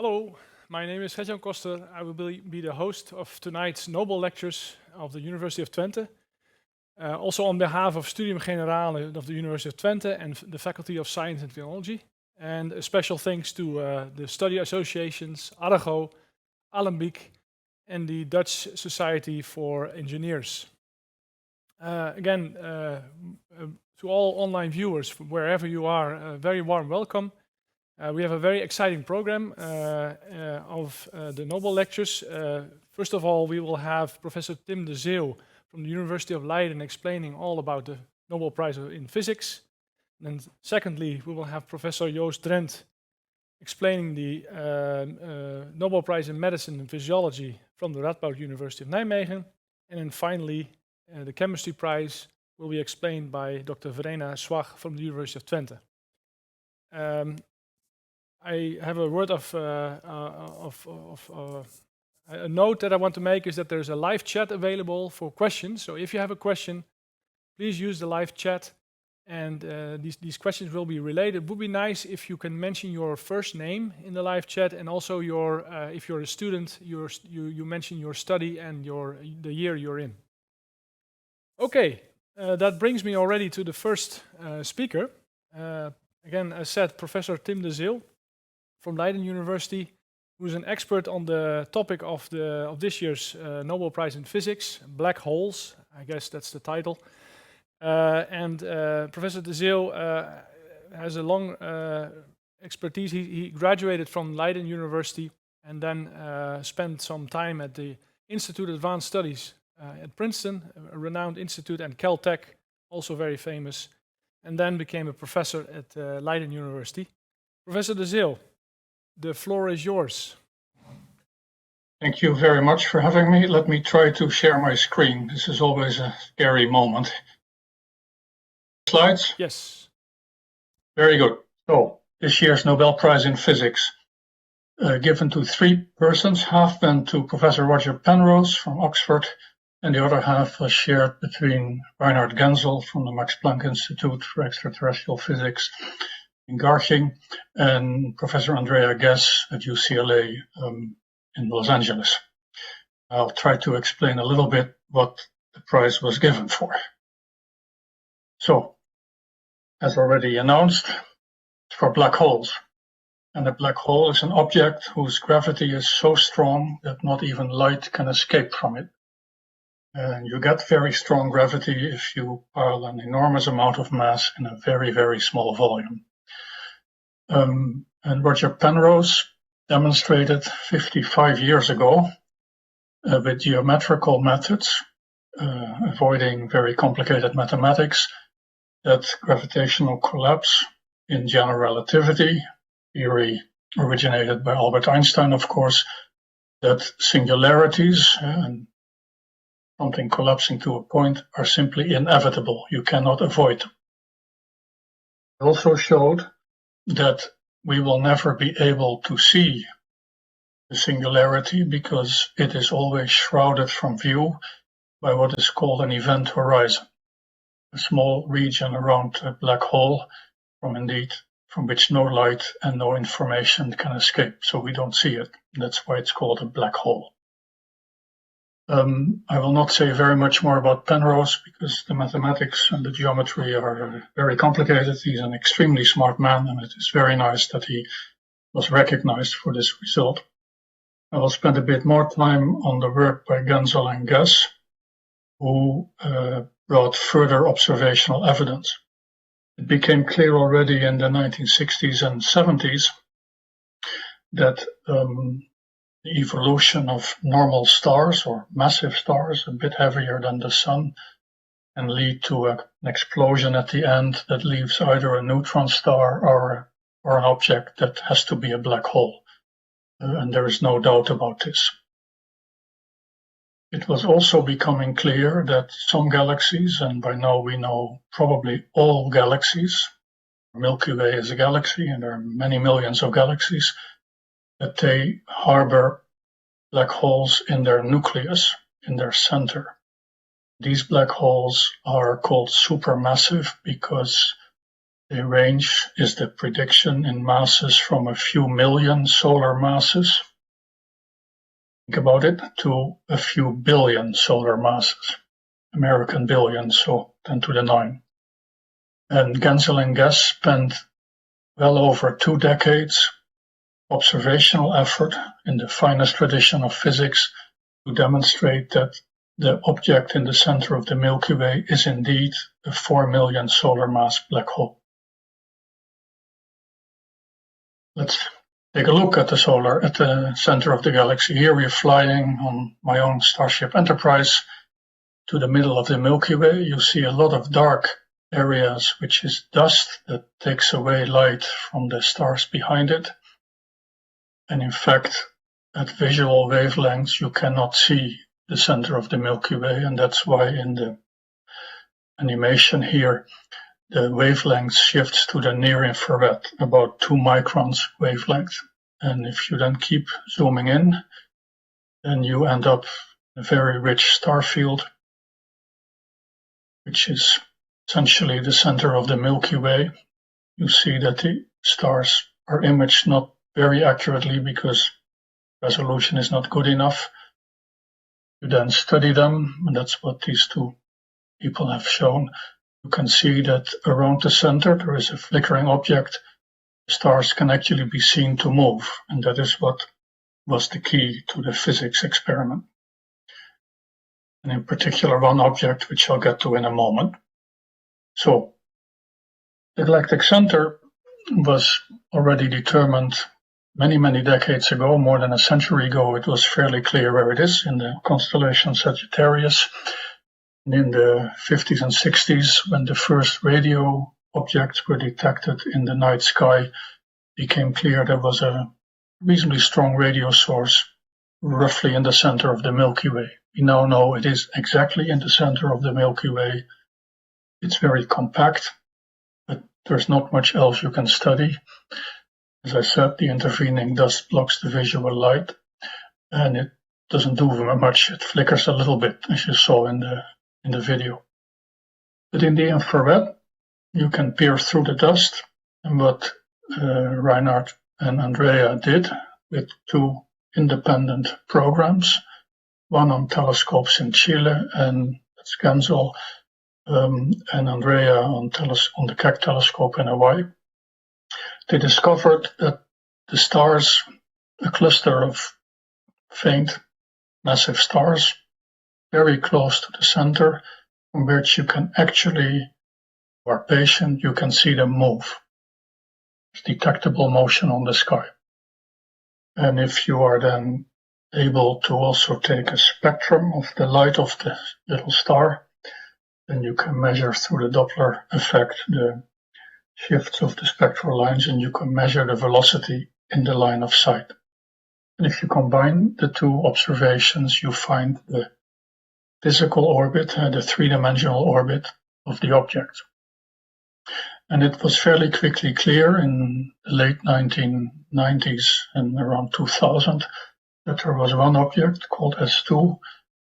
Hello, my name is Gert-Jan Koster. I will be the host of tonight's Nobel Lectures of the University of Twente. Also on behalf of Studium Generale of the University of Twente and the Faculty of Science and Technology. And a special thanks to the study associations, Argo, Alembiek, and the Dutch Society for Engineers. Again, to all online viewers, wherever you are, a very warm welcome. We have a very exciting program of the Nobel Lectures. First of all, we will have Professor Tim de Zeeuw from the University of Leiden explaining all about the Nobel Prize in Physics. And then secondly, we will have Professor Joost Drenth explaining the Nobel Prize in Medicine and Physiology from the Radboud University of Nijmegen. And then finally, the Chemistry Prize will be explained by Dr. Verena Schwach from the University of Twente. I have a word of a note that I want to make is that there's a live chat available for questions. So if you have a question, please use the live chat, and these questions will be relayed. It would be nice if you can mention your first name in the live chat, and also your if you're a student, you mention your study and the year you're in. Okay, that brings me already to the first speaker. Again, as said, Professor Tim de Zeeuw from Leiden University, who's an expert on the topic of this year's Nobel Prize in Physics, black holes. I guess that's the title. Professor de Zeeuw has a long expertise. He graduated from Leiden University and then spent some time at the Institute of Advanced Studies at Princeton, a renowned institute, and Caltech, also very famous, and then became a professor at Leiden University. Professor de Zeeuw, the floor is yours. Thank you very much for having me. Let me try to share my screen. This is always a scary moment. Slides? Yes. Very good. So, this year's Nobel Prize in Physics, given to three persons. Half went to Professor Roger Penrose from Oxford, and the other half was shared between Reinhard Genzel from the Max Planck Institute for Extraterrestrial Physics in Garching, and Professor Andrea Ghez at UCLA in Los Angeles. I'll try to explain a little bit what the prize was given for. So, as already announced, it's for black holes. And a black hole is an object whose gravity is so strong that not even light can escape from it. And you get very strong gravity if you pile an enormous amount of mass in a very, very small volume. And Roger Penrose demonstrated 55 years ago with geometrical methods, avoiding very complicated mathematics, that gravitational collapse in general relativity, theory originated by Albert Einstein, of course, that singularities and something collapsing to a point are simply inevitable. You cannot avoid them. It also showed that we will never be able to see the singularity because it is always shrouded from view by what is called an event horizon, a small region around a black hole from which no light and no information can escape, so we don't see it. That's why it's called a black hole. I will not say very much more about Penrose because the mathematics and the geometry are very complicated. He's an extremely smart man, and it is very nice that he was recognized for this result. I will spend a bit more time on the work by Genzel and Ghez, who brought further observational evidence. It became clear already in the 1960s and 70s that the evolution of normal stars or massive stars, a bit heavier than the sun, can lead to an explosion at the end that leaves either a neutron star or an object that has to be a black hole. And there is no doubt about this. It was also becoming clear that some galaxies, and by now we know probably all galaxies, Milky Way is a galaxy and there are many millions of galaxies, that they harbor black holes in their nucleus, in their center. These black holes are called supermassive because The range is the prediction in masses from a few million solar masses, think about it, to a few billion solar masses, American billions, so 10 to the 9. And Genzel and Ghez spent well over 2 decades observational effort in the finest tradition of physics to demonstrate that the object in the center of the Milky Way is indeed a 4 million solar mass black hole. Let's take a look at the center of the galaxy. Here we are flying on my own Starship Enterprise to the middle of the Milky Way. You see a lot of dark areas, which is dust that takes away light from the stars behind it. And in fact, at visual wavelengths, you cannot see the center of the Milky Way, and that's why in the animation here, the wavelength shifts to the near infrared, about 2 microns wavelength. And if you then keep zooming in, then you end up in a very rich star field, which is essentially the center of the Milky Way. You see that the stars are imaged not very accurately because resolution is not good enough. You then study them, and that's what these 2 people have shown. You can see that around the center there is a flickering object. The stars can actually be seen to move, and that is what was the key to the physics experiment. And in particular, one object which I'll get to in a moment. So, the Galactic Center was already determined many decades ago, more than a century ago. It was fairly clear where it is in the constellation Sagittarius. And in the 50s and 60s, when the first radio objects were detected in the night sky, it became clear there was a reasonably strong radio source roughly in the center of the Milky Way. We now know it is exactly in the center of the Milky Way. It's very compact, but there's not much else you can study. As I said, the intervening dust blocks the visual light, and it doesn't do much. It flickers a little bit, as you saw in the video. But in the infrared, you can peer through the dust, and what Reinhard and Andrea did with 2 independent programs, one on telescopes in Chile, and that's Genzel, and Andrea on the Keck telescope in Hawaii. They discovered that the stars, a cluster of faint, massive stars, very close to the center, from which you can actually, or patient, you can see them move. It's detectable motion on the sky. And if you are then able to also take a spectrum of the light of the little star, then you can measure through the Doppler effect the shifts of the spectral lines, and you can measure the velocity in the line of sight. And if you combine the 2 observations, you find the physical orbit and the 3-dimensional orbit of the object. And it was fairly quickly clear in the late 1990s and around 2000 that there was one object called S2,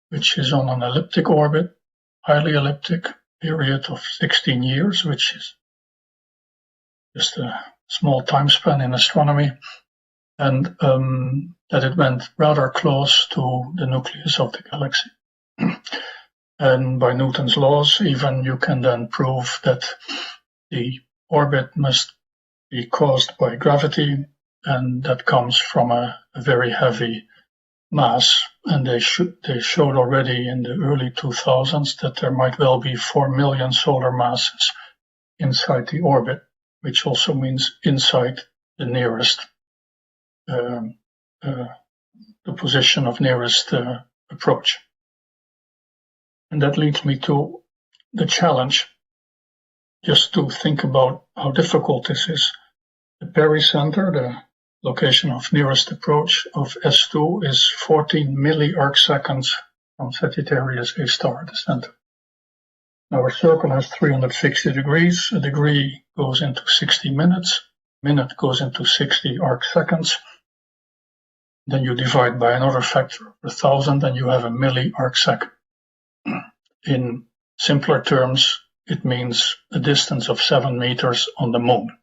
which is on an elliptic orbit, highly elliptic, period of 16 years, which is just a small time span in astronomy, and that it went rather close to the nucleus of the galaxy. And by Newton's laws, even you can then prove that the orbit must be caused by gravity, and that comes from a very heavy mass. And they showed already in the early 2000s that there might well be 4 million solar masses inside the orbit, which also means inside the nearest, the position of nearest approach. And that leads me to the challenge, just to think about how difficult this is. The pericenter, the location of nearest approach of S2, is 14 milliarcseconds from Sagittarius A star, the center. Now our circle has 360 degrees. A degree goes into 60 minutes. Minute goes into 60 arcseconds. Then you divide by another factor of 1,000, and you have a milliarcsecond. In simpler terms, it means a distance of 7 meters on the moon.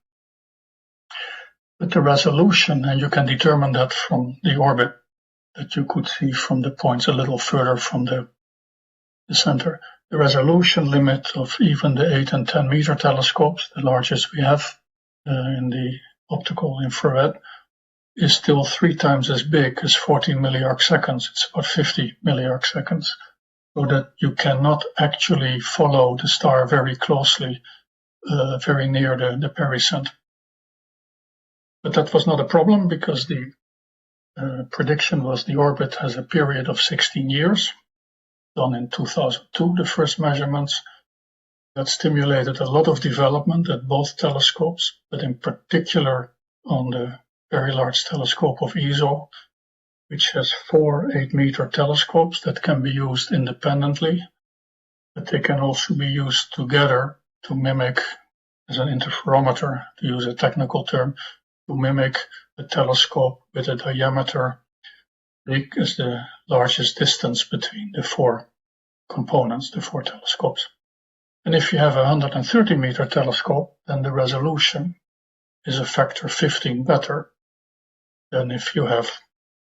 But the resolution, and you can determine that from the orbit that you could see from the points a little further from the center, the resolution limit of even the 8 and 10 meter telescopes, the largest we have in the optical infrared, is still 3 times as big as 14 milliarc seconds. It's about 50 milliarc seconds. So that you cannot actually follow the star very closely, very near the pericenter. But that was not a problem because the prediction was the orbit has a period of 16 years, done in 2002, the first measurements. That stimulated a lot of development at both telescopes, but in particular on the Very Large Telescope of ESO, which has 4 8-meter telescopes that can be used independently, but they can also be used together to mimic, as an interferometer, to use a technical term, to mimic a telescope with a diameter big as the largest distance between the 4 components, the 4 telescopes. And if you have a 130-meter telescope, then the resolution is a factor 15 better than if you have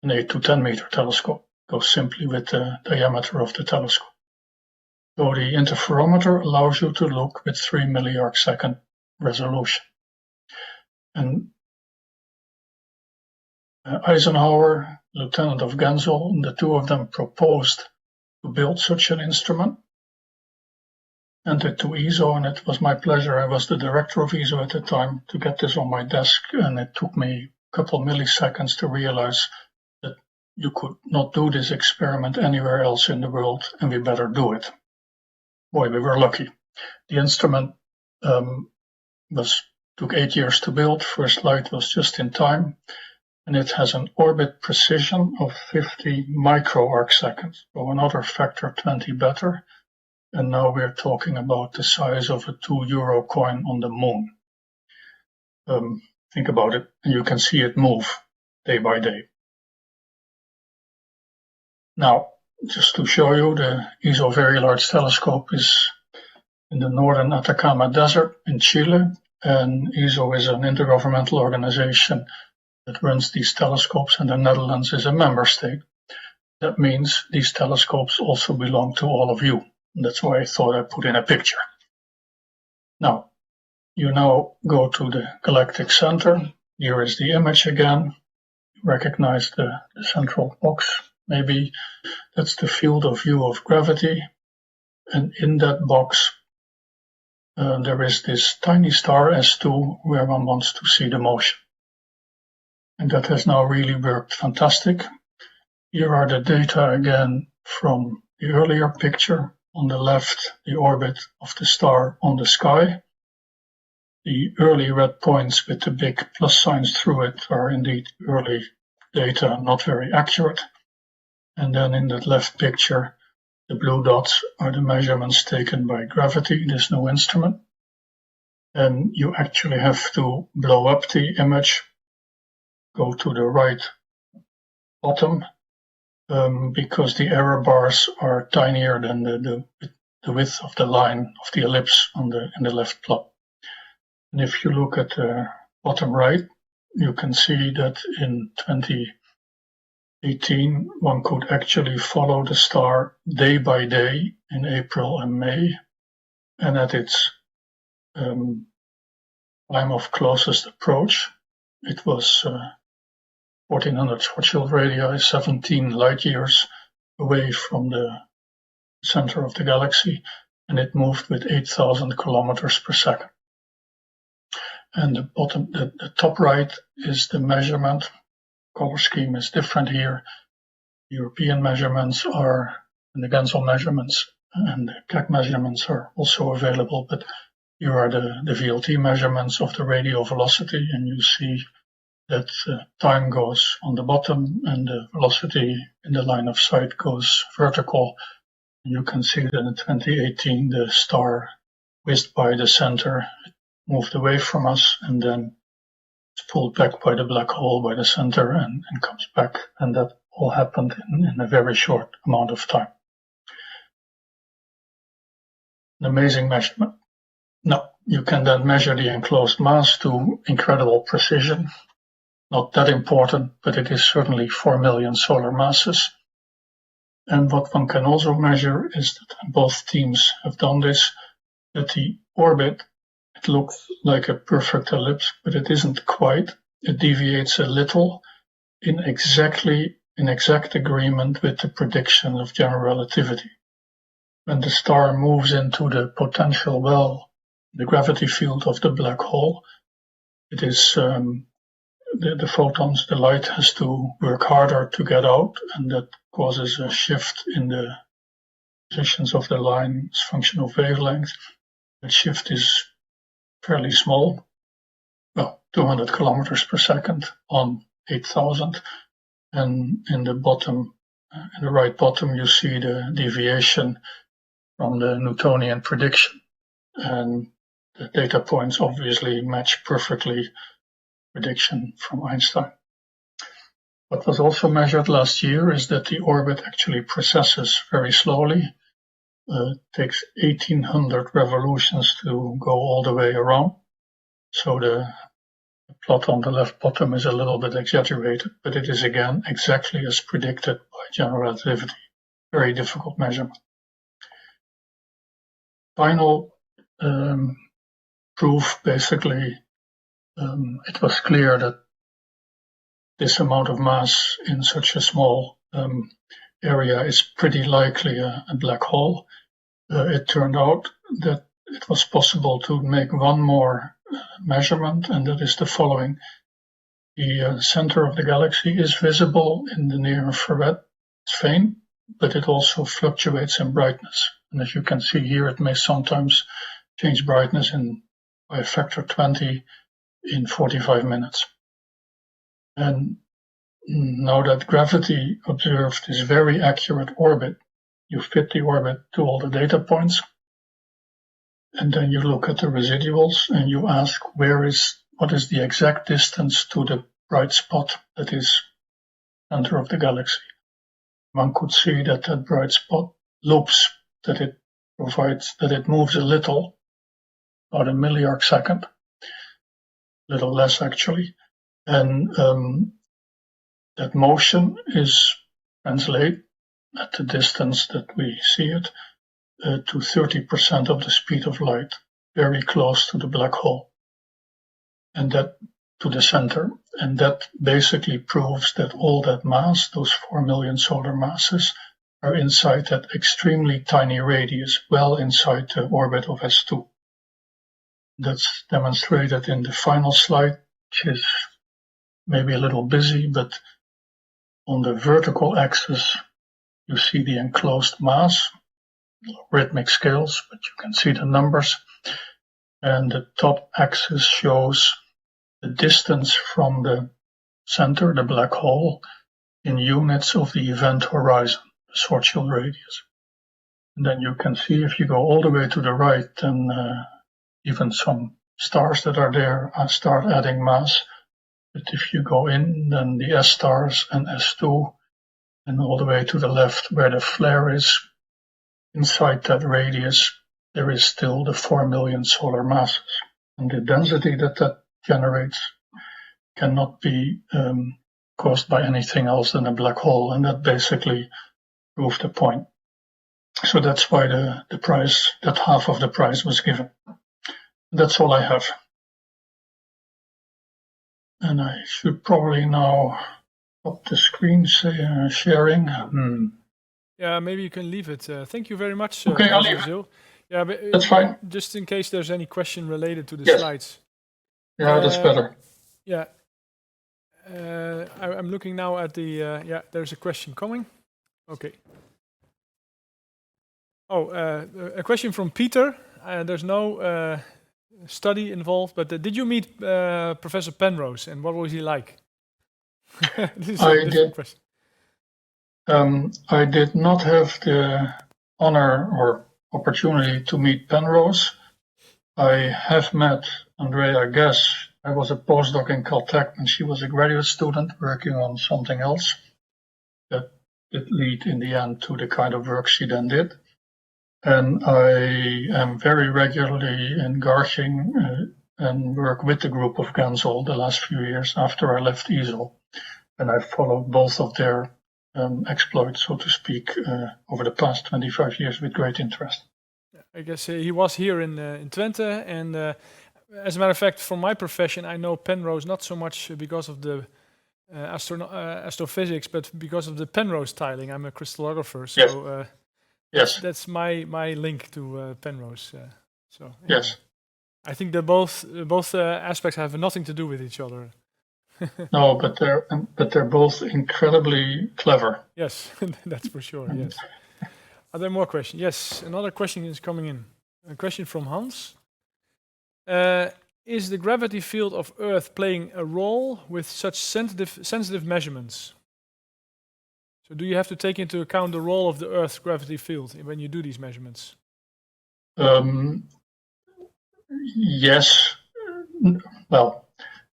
an 8 to 10 meter telescope. Goes simply with the diameter of the telescope. So the interferometer allows you to look with 3 milliarc second resolution. And Eisenhower, lieutenant of Genzel, the two of them proposed to build such an instrument. And it to ESO, and it was my pleasure. I was the director of ESO at the time to get this on my desk, and it took me a couple milliseconds to realize that you could not do this experiment anywhere else in the world, and we better do it. Boy, we were lucky. The instrument took 8 years to build. First light was just in time, and it has an orbit precision of 50 microarc seconds, so another factor 20 better. And now we're talking about the size of a €2 coin on the moon. Think about it, and you can see it move day by day. Now, just to show you, the ESO Very Large Telescope is in the northern Atacama Desert in Chile, and ESO is an intergovernmental organization that runs these telescopes, and the Netherlands is a member state. That means these telescopes also belong to all of you. That's why I thought I'd put in a picture. Now, you now go to the Galactic Center. Here is the image again. You recognize the central box. Maybe that's the field of view of gravity. And in that box, there is this tiny star S2 where one wants to see the motion. And that has now really worked fantastic. Here are the data again from the earlier picture. On the left, the orbit of the star on the sky. The early red points with the big plus signs through it are indeed early data, not very accurate. And then in that left picture, the blue dots are the measurements taken by gravity, this new instrument. And you actually have to blow up the image, go to the right bottom, because the error bars are tinier than the width of the line of the ellipse in the left plot. And if you look at the bottom right, you can see that in 2018, one could actually follow the star day by day in April and May. And at its time of closest approach, it was 1400 Schwarzschild radii, 17 light years away from the center of the galaxy, and it moved with 8,000 kilometers per second. And the top right is the measurement. Color scheme is different here. European measurements are, and the Genzel measurements and the Keck measurements are also available, but here are the VLT measurements of the radial velocity, and you see that time goes on the bottom and the velocity in the line of sight goes vertical. And you can see that in 2018 the star whizzed by the center, it moved away from us, and then it's pulled back by the black hole by the center and comes back. And that all happened in a very short amount of time. An amazing measurement. No, you can then measure the enclosed mass to incredible precision. Not that important, but it is certainly 4 million solar masses. And what one can also measure is that, and both teams have done this, that the orbit, it looks like a perfect ellipse, but it isn't quite. It deviates a little in exact agreement with the prediction of general relativity. When the star moves into the potential well, the gravity field of the black hole, it is the photons, the light has to work harder to get out, and that causes a shift in the positions of the line as function of wavelength. That shift is fairly small, well, 200 kilometers per second on 8,000. And in the bottom, in the right bottom, you see the deviation from the Newtonian prediction. And the data points obviously match perfectly prediction from Einstein. What was also measured last year is that the orbit actually precesses very slowly. It takes 1,800 revolutions to go all the way around. So the plot on the left bottom is a little bit exaggerated, but it is again exactly as predicted by general relativity. Very difficult measurement. Final proof, basically, it was clear that this amount of mass in such a small area is pretty likely a black hole. It turned out that it was possible to make one more measurement, and that is the following. The center of the galaxy is visible in the near infrared. It's faint, but it also fluctuates in brightness. And as you can see here, it may sometimes change brightness by a factor 20 in 45 minutes. And now that gravity observed this very accurate orbit, you fit the orbit to all the data points, and then you look at the residuals and you ask what is the exact distance to the bright spot that is center of the galaxy. One could see that that bright spot loops that it provides, that it moves a little, about a milliarc second, a little less actually, and that motion is translated at the distance that we see it to 30% of the speed of light, very close to the black hole, and that to the center. And that basically proves that all that mass, those 4 million solar masses, are inside that extremely tiny radius, well inside the orbit of S2. That's demonstrated in the final slide, which is maybe a little busy, but on the vertical axis, you see the enclosed mass, logarithmic scales, but you can see the numbers. And the top axis shows the distance from the center, the black hole, in units of the event horizon, the Schwarzschild radius. And then you can see if you go all the way to the right, then even some stars that are there start adding mass. But if you go in, then the S stars and S2, and all the way to the left where the flare is, inside that radius, there is still the 4 million solar masses. And the density that generates cannot be caused by anything else than a black hole, and that basically proved the point. So that's why the prize, that half of the prize was given. That's all I have. And I should probably now stop the screen sharing. Yeah, maybe you can leave it. Thank you very much. Okay, I'll leave Zeeuw. Yeah, but that's fine. Just in case there's any question related to the Yes. slides. Yeah, that's better. Yeah. I'm looking now at the, yeah, there's a question coming. Okay. Oh, a question from Peter. There's no study involved, but did you meet Professor Penrose, and what was he like? This is a different question. I did not have the honor or opportunity to meet Penrose. I have met Andrea Ghez. I was a postdoc in Caltech, and she was a graduate student working on something else that did lead in the end to the kind of work she then did. and I am very regularly in Garching and work with the group of Genzel the last few years after I left EASL. And I followed both of their exploits, so to speak, over the past 25 years with great interest. I guess he was here in Twente, and as a matter of fact, from my profession, I know Penrose not so much because of the astrophysics, but because of the Penrose tiling. I'm a crystallographer, so yes. That's my link to Penrose. Yes, I think that both aspects have nothing to do with each other. No, but they're both incredibly clever. Yes, that's for sure. Yes. Are there more questions? Yes, another question is coming in. A question from Hans. Is the gravity field of Earth playing a role with such sensitive measurements? So do you have to take into account the role of the Earth's gravity field when you do these measurements? Yes. Well,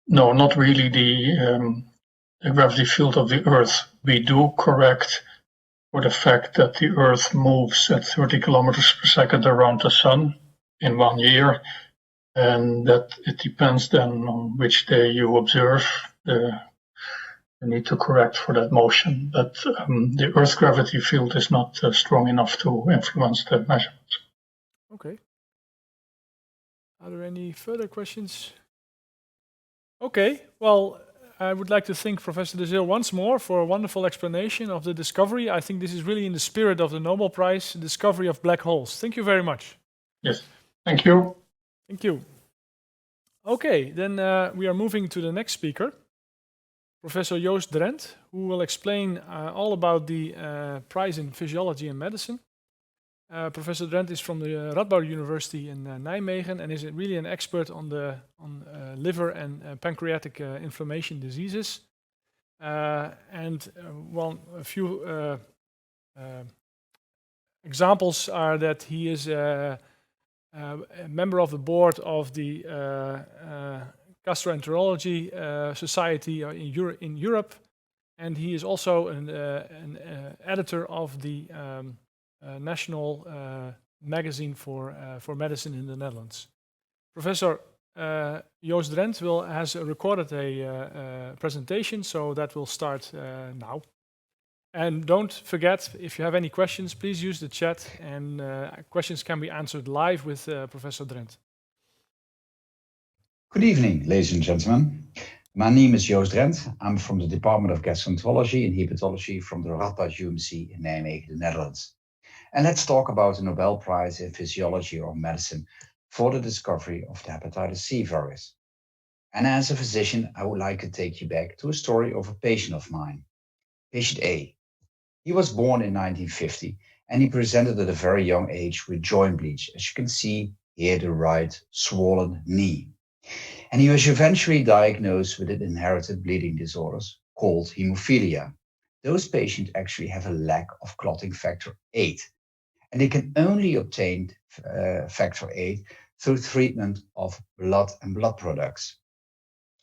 no, not really the gravity field of the Earth. We do correct for the fact that the Earth moves at 30 kilometers per second around the Sun in 1 year, and that it depends then on which day you observe. You need to correct for that motion, but the Earth's gravity field is not strong enough to influence the measurements. Okay. Are there any further questions? Okay, well, I would like to thank Professor de Zeeuw once more for a wonderful explanation of the discovery. I think this is really in the spirit of the Nobel Prize, the discovery of black holes. Thank you very much. Yes, thank you. Thank you. Okay, then we are moving to the next speaker, Professor Joost Drenth, who will explain all about the prize in physiology and medicine. Professor Drenth is from the Radboud University in Nijmegen and is really an expert on liver and pancreatic inflammation diseases. A few examples are that he is a member of the board of the Gastroenterology Society in Europe, and he is also an editor of the national magazine for medicine in the Netherlands. Professor Joost Drenth has recorded a presentation, so that will start now. And don't forget, if you have any questions, please use the chat, and questions can be answered live with Professor Drenth. Good evening, ladies and gentlemen. My name is Joost Drenth. I'm from the Department of Gastroenterology and Hepatology from the Radboud University in Nijmegen, the Netherlands. And let's talk about the Nobel Prize in Physiology or Medicine for the discovery of the hepatitis C virus. And as a physician, I would like to take you back to a story of a patient of mine, patient A. He was born in 1950 and he presented at a very young age with joint bleeds, as you can see here, the right swollen knee. And he was eventually diagnosed with an inherited bleeding disorders called hemophilia. Those patients actually have a lack of clotting factor 8. And they can only obtain factor 8 through treatment of blood and blood products.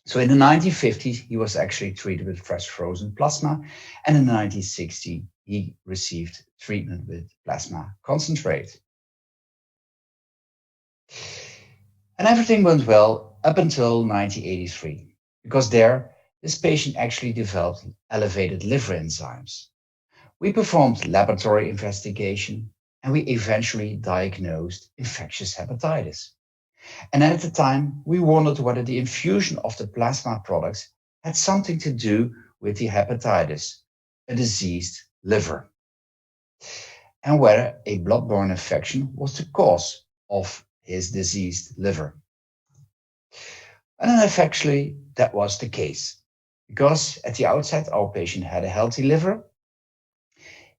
So in the 1950s, he was actually treated with fresh frozen plasma. And in the 1960s, he received treatment with plasma concentrate. And everything went well up until 1983, because there, this patient actually developed elevated liver enzymes. We performed laboratory investigation and we eventually diagnosed infectious hepatitis. And at the time, we wondered whether the infusion of the plasma products had something to do with the hepatitis, a diseased liver, and whether a blood-borne infection was the cause of his diseased liver. And then actually, that was the case, because at the outset, our patient had a healthy liver.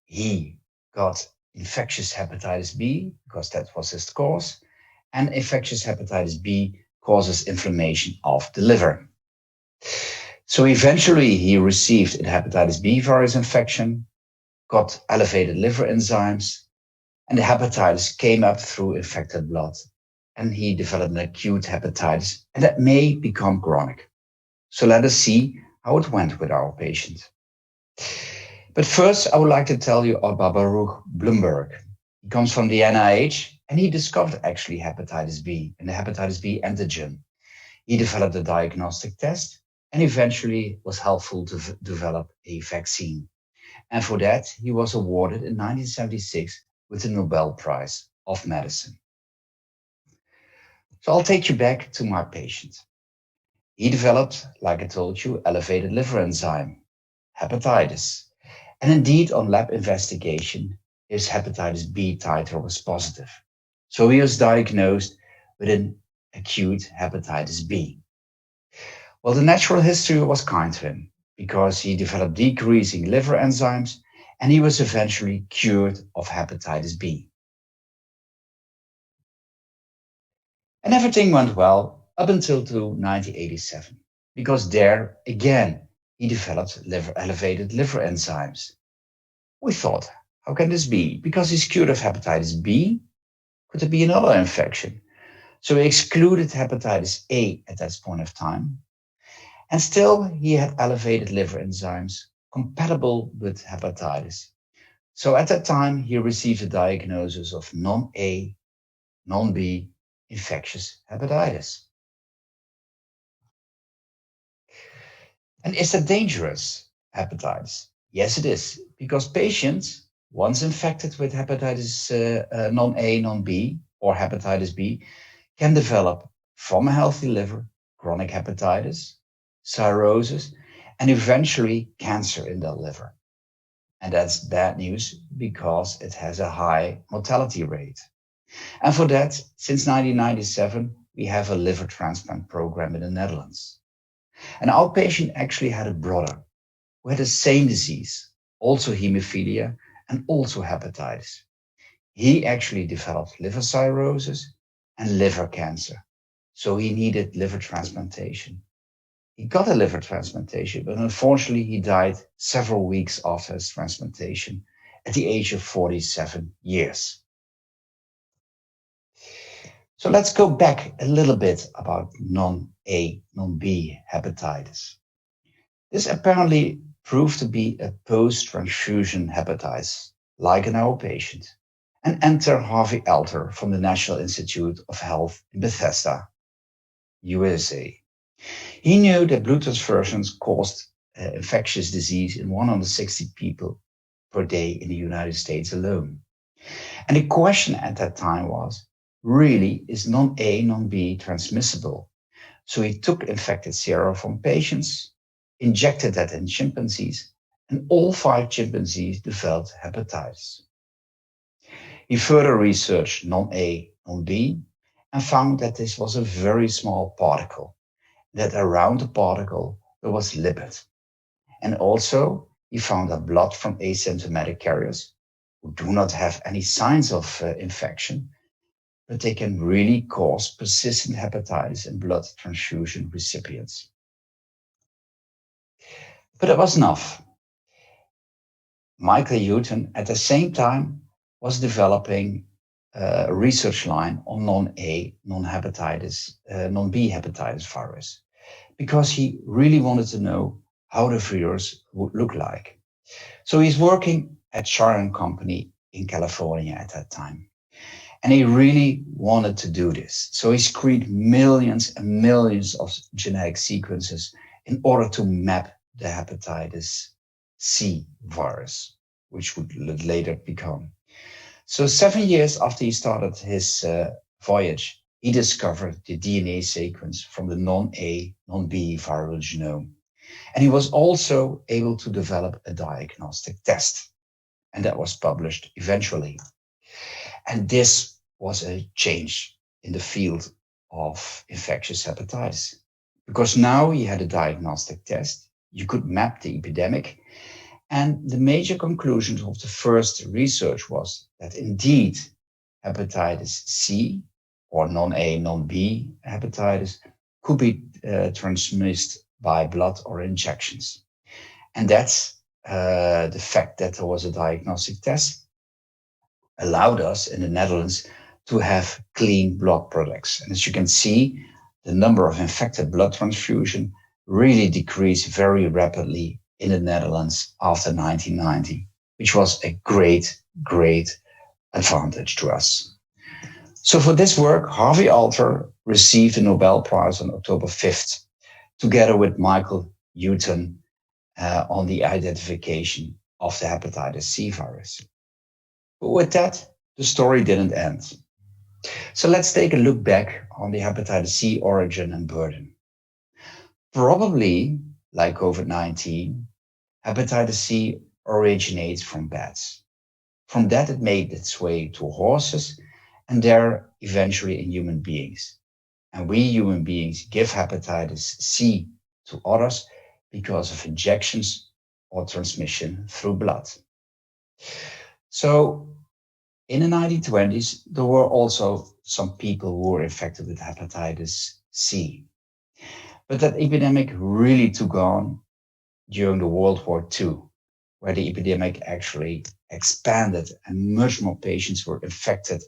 He got infectious hepatitis B, because that was his cause, and infectious hepatitis B causes inflammation of the liver. So eventually he received a hepatitis B virus infection, got elevated liver enzymes, and the hepatitis came up through infected blood, and he developed an acute hepatitis, and that may become chronic. So let us see how it went with our patient. But first, I would like to tell you about Baruch Blumberg. He comes from the NIH, and he discovered actually hepatitis B and the hepatitis B antigen. He developed a diagnostic test and eventually was helpful to develop a vaccine. And for that, he was awarded in 1976 with the Nobel Prize of Medicine. So I'll take you back to my patient. He developed, like I told you, elevated liver enzyme, hepatitis. And indeed, on lab investigation, his hepatitis B titer was positive. So he was diagnosed with an acute hepatitis B. Well, the natural history was kind to him because he developed decreasing liver enzymes and he was eventually cured of hepatitis B. And everything went well up until 1987, because there, again, he developed elevated liver enzymes. We thought, how can this be? Because he's cured of hepatitis B, could there be another infection? So we excluded hepatitis A at that point of time. And still, he had elevated liver enzymes compatible with hepatitis. So at that time, he received a diagnosis of non-A, non-B infectious hepatitis. And is that dangerous, hepatitis? Yes, it is, because patients, once infected with hepatitis non-A, non-B, or hepatitis B, can develop from a healthy liver chronic hepatitis, cirrhosis, and eventually cancer in their liver. And that's bad news because it has a high mortality rate. And for that, since 1997, we have a liver transplant program in the Netherlands. And our patient actually had a brother who had the same disease, also hemophilia and also hepatitis. He actually developed liver cirrhosis and liver cancer. So he needed liver transplantation. He got a liver transplantation, but unfortunately he died several weeks after his transplantation at the age of 47 years. So let's go back a little bit about non-A, non-B hepatitis. This apparently proved to be a post-transfusion hepatitis, like in our patient, and enter Harvey from the National Institute of Health in Bethesda, USA. He knew that blood transfusions caused infectious disease in 160 people per day in the United States alone. And the question at that time was, really, is non-A, non-B transmissible? So he took infected serum from patients, injected that in chimpanzees, and all 5 chimpanzees developed hepatitis. He further researched non-A, non-B, and found that this was a very small particle, that around the particle there was lipid. And also, he found that blood from asymptomatic carriers, who do not have any signs of infection, but they can really cause persistent hepatitis in blood transfusion recipients. But it was enough. Michael Houghton, at the same time, was developing a research line on non-A, non-hepatitis, non-B hepatitis virus, because he really wanted to know how the virus would look like. So he's working at Charpentier company in California at that time. And he really wanted to do this. So he screened millions and millions of genetic sequences in order to map the hepatitis C virus, which would later become. So 7 years after he started his voyage, he discovered the DNA sequence from the non-A, non-B viral genome. And he was also able to develop a diagnostic test. And that was published eventually. And this was a change in the field of infectious hepatitis, because now he had a diagnostic test. You could map the epidemic. And the major conclusions of the first research was that indeed hepatitis C, or non-A, non-B hepatitis, could be transmitted by blood or injections. And that's the fact that there was a diagnostic test allowed us in the Netherlands to have clean blood products. And as you can see, the number of infected blood transfusion really decreased very rapidly in the Netherlands after 1990, which was a great advantage to us. So for this work, Harvey Alter received the Nobel Prize on October 5th, together with Michael Houghton, on the identification of the hepatitis C virus. But with that, the story didn't end. So let's take a look back on the hepatitis C origin and burden. Probably, like COVID-19, hepatitis C originates from bats. From that, it made its way to horses and there eventually in human beings. And we human beings give hepatitis C to others because of injections or transmission through blood. So in the 1920s, there were also some people who were infected with hepatitis C. But that epidemic really took on during the World War II, where the epidemic actually expanded and much more patients were infected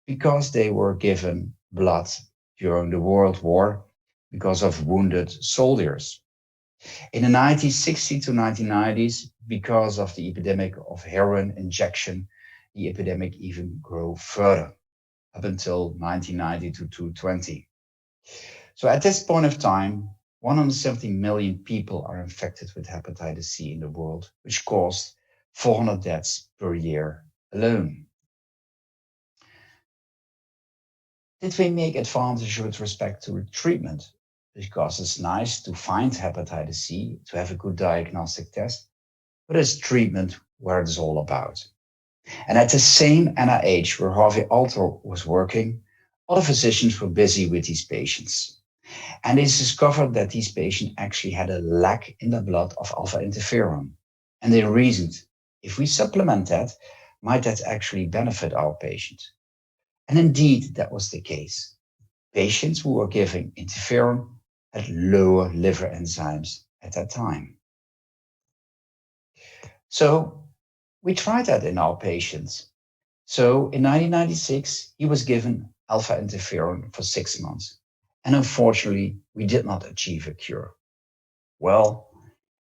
because they were given blood during the World War because of wounded soldiers. In the 1960s to 1990s, because of the epidemic of heroin injection, the epidemic even grew further up until 1990 to 2020. So at this point of time, 170 million people are infected with hepatitis C in the world, which caused 400 deaths per year alone. Did we make advances with respect to treatment? Because it's nice to find hepatitis C, to have a good diagnostic test, but it's treatment where it's all about. And at the same NIH where Harvey Alter was working, other physicians were busy with these patients. And they discovered that these patients actually had a lack in the blood of alpha interferon. And they reasoned, if we supplement that, might that actually benefit our patient? And indeed, that was the case. Patients who were given interferon had lower liver enzymes at that time. So we tried that in our patients. So in 1996, he was given alpha interferon for 6 months. And unfortunately, we did not achieve a cure. Well,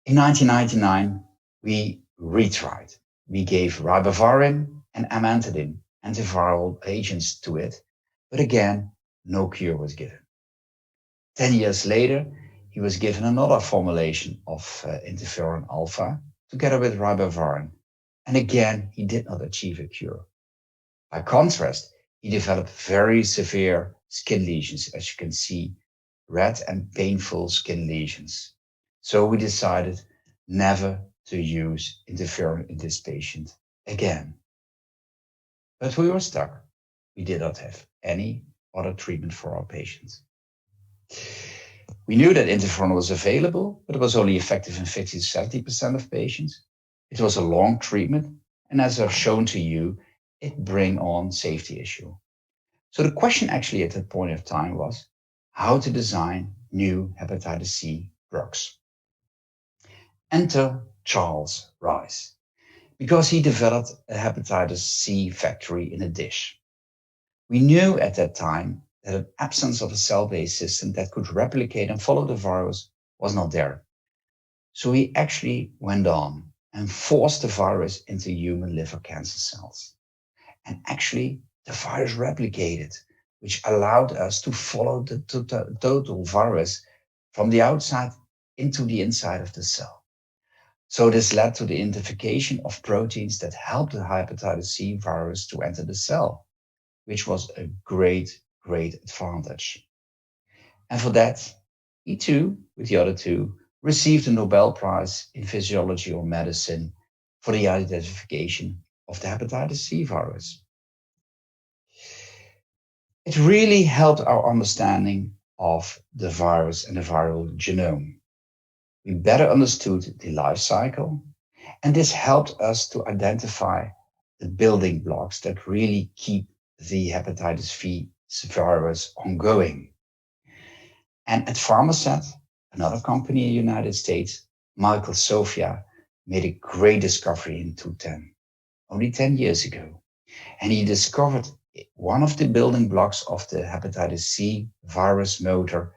in 1999, we retried. We gave ribavirin and amantadine, antiviral agents to it, but again, no cure was given. 10 years later, he was given another formulation of interferon alpha together with ribavirin, and again, he did not achieve a cure. By contrast, he developed very severe skin lesions, as you can see, red and painful skin lesions. So we decided never to use interferon in this patient again. But we were stuck. We did not have any other treatment for our patients. We knew that interferon was available, but it was only effective in 50 to 70% of patients. It was a long treatment, and as I've shown to you, it bring on safety issue. So the question actually at that point of time was how to design new hepatitis C drugs. Enter Charles Rice, because he developed a hepatitis C factory in a dish. We knew at that time that an absence of a cell-based system that could replicate and follow the virus was not there. So he actually went on and forced the virus into human liver cancer cells. And actually, the virus replicated, which allowed us to follow the total virus from the outside into the inside of the cell. So this led to the identification of proteins that helped the hepatitis C virus to enter the cell, which was a great advantage. And for that, he too, with the other two, received a Nobel Prize in Physiology or Medicine for the identification of the hepatitis C virus. It really helped our understanding of the virus and the viral genome. We better understood the life cycle, and this helped us to identify the building blocks that really keep the hepatitis C virus ongoing. And at Pharmasset, another company in the United States, Michael Sofia made a great discovery in 2010, only 10 years ago. And he discovered one of the building blocks of the hepatitis C virus motor,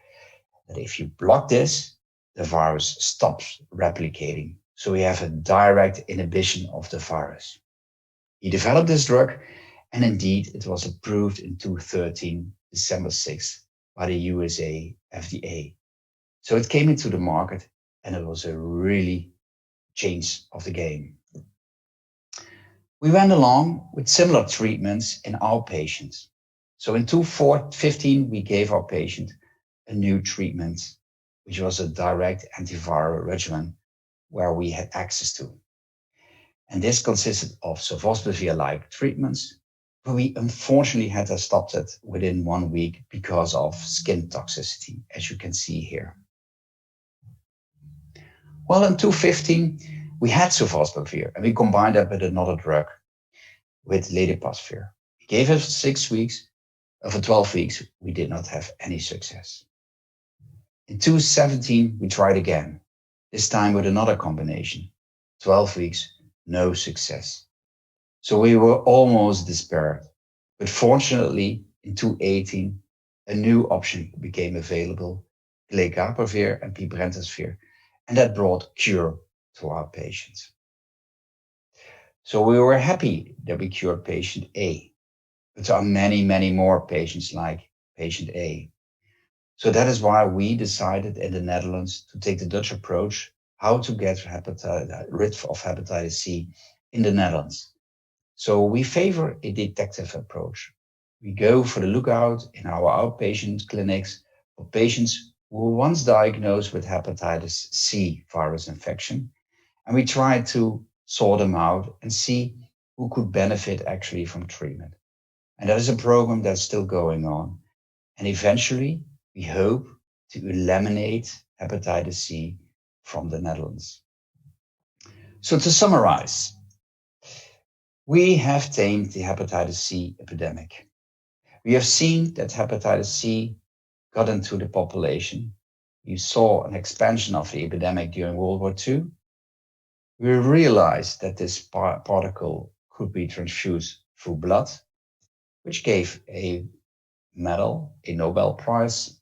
that if you block this, the virus stops replicating. So we have a direct inhibition of the virus. He developed this drug, And indeed, it was approved in 2013, December 6th, by the USA FDA. So it came into the market, and it was a really change of the game. We went along with similar treatments in our patients. So in 2015, we gave our patient a new treatment, which was a direct antiviral regimen where we had access to. And this consisted of sofosbuvir-like treatments, but we unfortunately had to stop it within 1 week because of skin toxicity, as you can see here. Well, in 2015, we had sofosbuvir, and we combined that with another drug, with ledepaspvir. We gave it for 6 weeks. For 12 weeks, we did not have any success. In 2017, we tried again, this time with another combination. 12 weeks, no success. So we were almost despaired. But fortunately, in 2018, a new option became available, glecaprevir and pibrentasvir, and that brought cure to our patients. So we were happy that we cured patient A, but there are many, many more patients like patient A. So that is why we decided in the Netherlands to take the Dutch approach, how to get rid of hepatitis C in the Netherlands. So we favor a detective approach. We go for the lookout in our outpatient clinics for patients who were once diagnosed with hepatitis C virus infection, and we try to sort them out and see who could benefit actually from treatment. And that is a program that's still going on. And eventually, we hope to eliminate hepatitis C from the Netherlands. So to summarize, we have tamed the hepatitis C epidemic. We have seen that hepatitis C got into the population. You saw an expansion of the epidemic during World War II. We realized that this particle could be transfused through blood, which gave a medal, a Nobel Prize.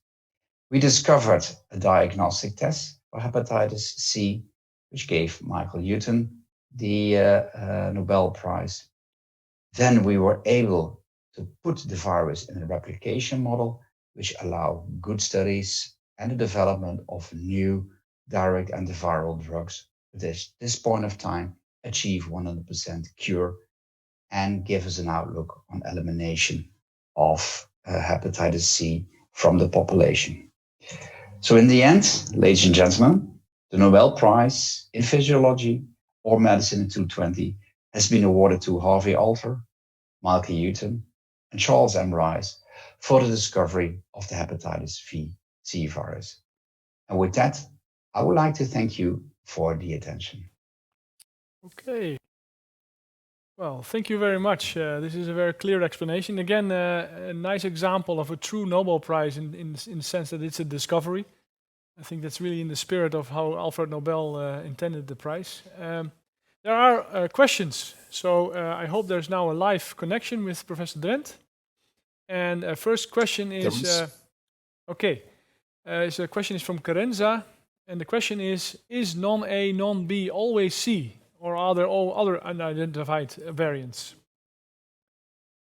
We discovered a diagnostic test for hepatitis C, which gave Michael Houghton the Nobel Prize. Then we were able to put the virus in a replication model, which allowed good studies and the development of new direct antiviral drugs. At this point of time, achieve 100% cure and give us an outlook on elimination of hepatitis C from the population. So in the end, ladies and gentlemen, the Nobel Prize in Physiology or Medicine in 2020 has been awarded to Harvey, Michael Houghton, and Charles M. Rice for the discovery of the hepatitis C virus. And with that, I would like to thank you for the attention. Okay. Well, thank you very much. This is a very clear explanation. Again, a nice example of a true Nobel Prize in the sense that it's a discovery. I think that's really in the spirit of how Alfred Nobel intended the prize. There are questions, so I hope there's now a live connection with Professor Drenth. And first question is, so the question is from Carenza, and the question is non-A, non-B always C, or are there all other unidentified variants?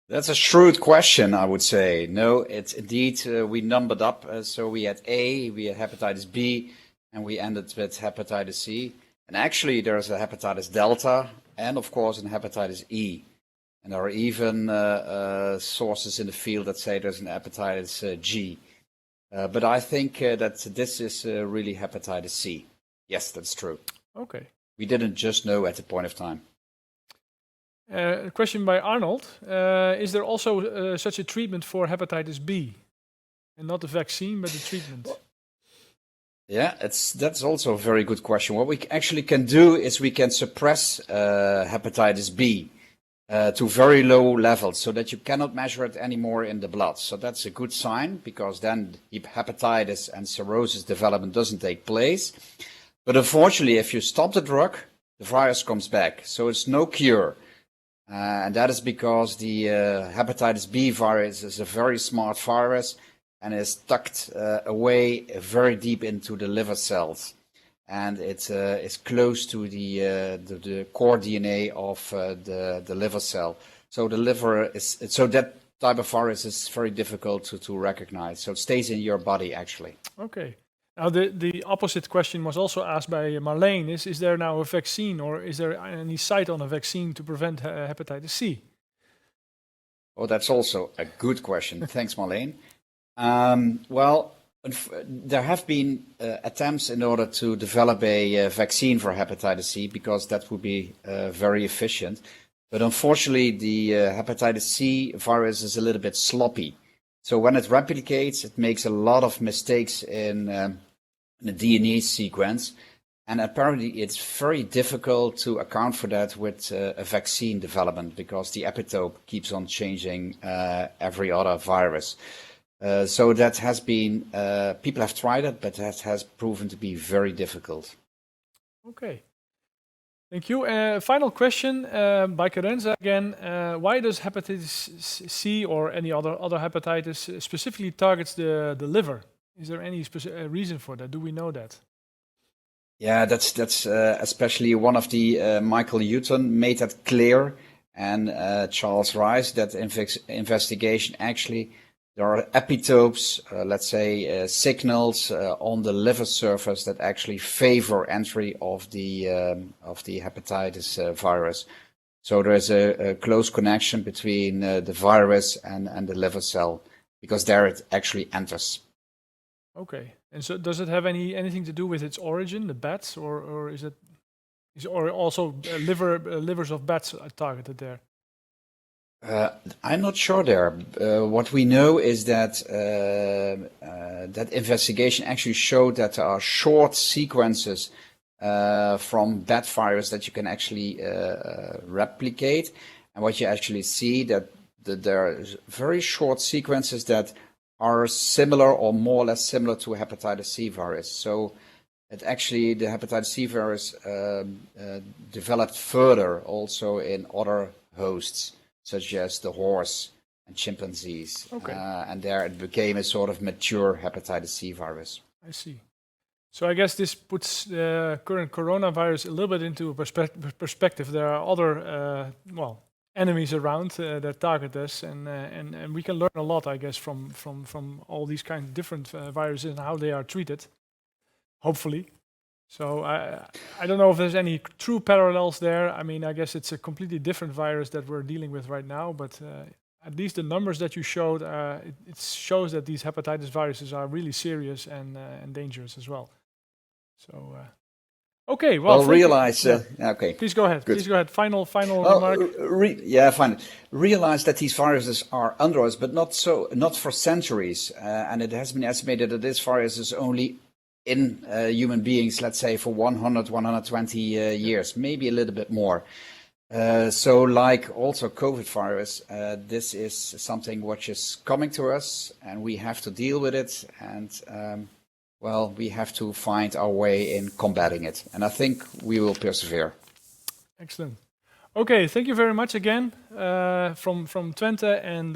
That's a shrewd question, I would say. No, it's indeed, we numbered up. So we had A, we had hepatitis B, and we ended with hepatitis C. And actually, there's a hepatitis delta, and of course, an hepatitis E. And there are even sources in the field that say there's an hepatitis G. But I think that this is really hepatitis C. Yes, that's true. Okay. We didn't just know at the point of time. A question by Arnold. Is there also such a treatment for hepatitis B? And not the vaccine, but the treatment? Yeah, that's also a very good question. What we actually can do is we can suppress hepatitis B to very low levels so that you cannot measure it anymore in the blood. So that's a good sign, because then hepatitis and cirrhosis development doesn't take place. But unfortunately, if you stop the drug, the virus comes back. So it's no cure. And that is because the hepatitis B virus is a very smart virus and is tucked away very deep into the liver cells. and it's close to the core DNA of the liver cell. So the liver so that type of virus is very difficult to recognize. So it stays in your body actually. Okay. Now the opposite question was also asked by Marleen. Is there now a vaccine, or is there any sight on a vaccine to prevent hepatitis C? Oh, that's also a good question. Thanks, Marleen. Well, there have been attempts in order to develop a vaccine for hepatitis C, because that would be very efficient. But unfortunately, the hepatitis C virus is a little bit sloppy. So when it replicates, it makes a lot of mistakes in the DNA sequence. And apparently it's very difficult to account for that with a vaccine development, because the epitope keeps on changing every other virus. So that has been, people have tried it, but that has proven to be very difficult. Okay. Thank you. Final question by Carenza again. Why does hepatitis C or any other hepatitis specifically targets the liver? Is there any reason for that? Do we know that? Yeah, that's especially one of the Michael Houghton made that clear, and Charles Rice, that investigation actually. There are epitopes, let's say signals on the liver surface that actually favor entry of the hepatitis virus. So there is a close connection between the virus and the liver cell, because there it actually enters. Okay, and so does it have anything to do with its origin, the bats, or is it also livers of bats are targeted there? I'm not sure there. What we know is that that investigation actually showed that there are short sequences from bat virus that you can actually replicate. And what you actually see that there are very short sequences that are similar or more or less similar to hepatitis C virus. So it actually, the hepatitis C virus developed further also in other hosts, such as the horse and chimpanzees. Okay. And there it became a sort of mature hepatitis C virus. I see. So I guess this puts the current coronavirus a little bit into a perspective. There are other, enemies around that target us, and we can learn a lot, I guess, from all these kind of different viruses and how they are treated, hopefully. So I don't know if there's any true parallels there. I mean, I guess it's a completely different virus that we're dealing with right now, but at least the numbers that you showed, it shows that these hepatitis viruses are really serious and dangerous as well. So, okay, well, realize. Okay, please go ahead. Good. Please go ahead. Final remark. Fine. Realize that these viruses are under us, but not for centuries, and it has been estimated that this virus is only in human beings, let's say, for 100, 120 years, maybe a little bit more. So like also COVID virus, this is something which is coming to us, and we have to deal with it, and we have to find our way in combating it. And I think we will persevere. Excellent. Okay, thank you very much again from Twente, and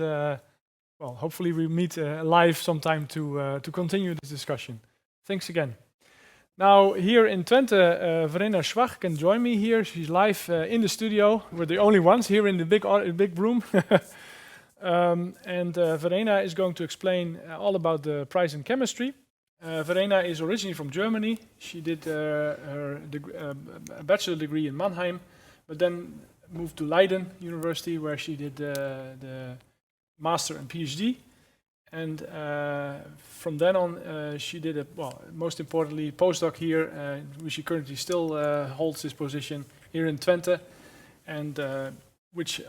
hopefully we meet live sometime to continue this discussion. Thanks again. Now, here in Twente, Verena Schwach can join me here. She's live in the studio. We're the only ones here in the big room. And Verena is going to explain all about the prize in chemistry. Verena is originally from Germany. She did her bachelor degree in Mannheim, but then moved to Leiden University, where she did the master and PhD. And from then on, she did most importantly, postdoc here, which she currently still holds this position here in Twente, and which